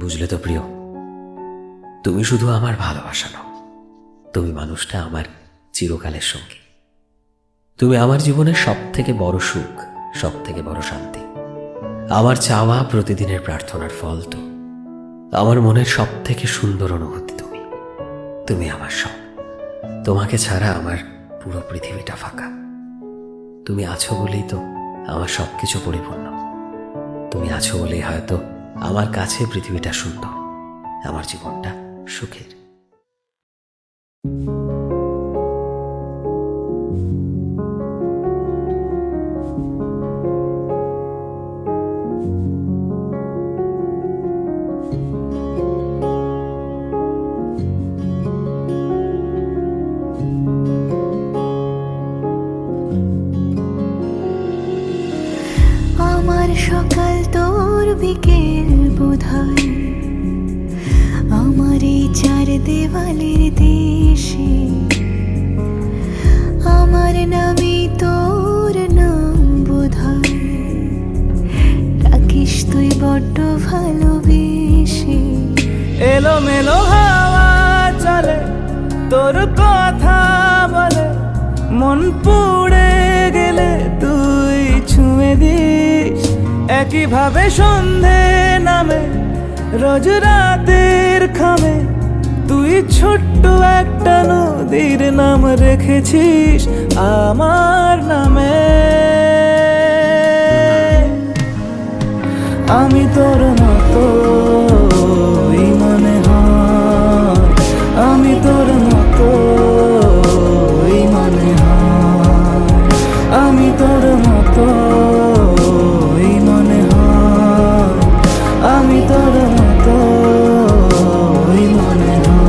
বুঝলে তো প্রিয়, তুমি শুধু আমার ভালোবাসা নও, তুমি মানুষটা আমার চিরকালের সঙ্গী। তুমি আমার জীবনের সব থেকে বড় সুখ, সব থেকে বড় শান্তি। আমার চাওয়া প্রতিদিনের প্রার্থনার ফল তো। আমার মনের সব থেকে সুন্দর অনুভূতি তুমি। তুমি আমার সব। তোমাকে ছাড়া আমার পুরো পৃথিবীটা ফাঁকা। তুমি আছো বলেই তো আমার সব কিছু পরিপূর্ণ। তুমি আছো বলেই হয়তো আমার কাছে পৃথিবীটা সুন্দর, আমার জীবনটা সুখের। আমার সকাল তোর বিকেল বোধহয়, আমার এই চার দেওয়ালের দেশে। আমার নামই তোর নাম বোধহয়, ডাকিস তুই বড্ড ভালোবেসে। এলোমেলো হাওয়া চলে তোর কথা বলে, মন পুড়ে গেলে তুই ছুঁয়ে দিস। একইভাবে সন্ধে নামে রোজ রাতের খামে, তুই ছোট্ট একটা নদীর নাম রেখেছিস আমার নামে। আমি তোর মতো মনে হয়, আমি তোর মতো মনে হয়, আমি তোর মতো মনে হয়, আমি তোর মতো মনে হয়।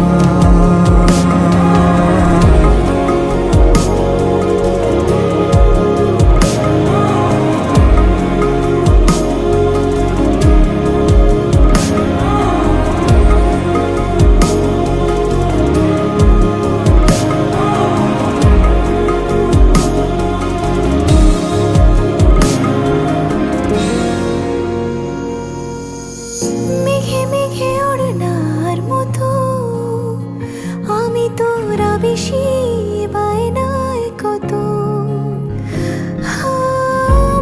মেঘে মেঘে ওড়নার মতো আমি তোরা বেশি বায়নায় কত।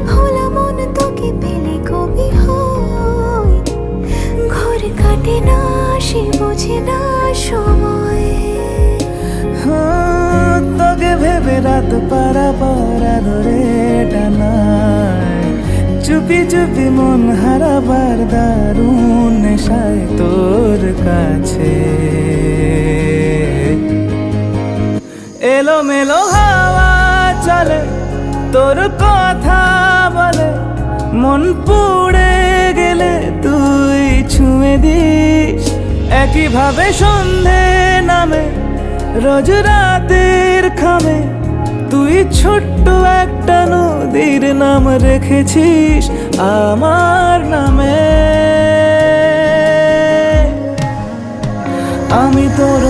ভোলা মন তোকে পেলে কবি হয়, ঘর কাটে না সে বোঝে না সময়। তোকে ভেবে রাত পারাবার ধরে টানায়, চুপি চুপি মন হারাবার দারুণ নেশায় তোর কাছে। এলোমেলো হাওয়া চলে তোর কথা বলে, মন পুড়ে গেলে তুই ছুঁয়ে দিস। একইভাবে সন্ধে নামে রোজ রাতের খামে, তুই ছোট্ট একটা নদীর নাম রেখেছিস আমার নামে। আমি তোর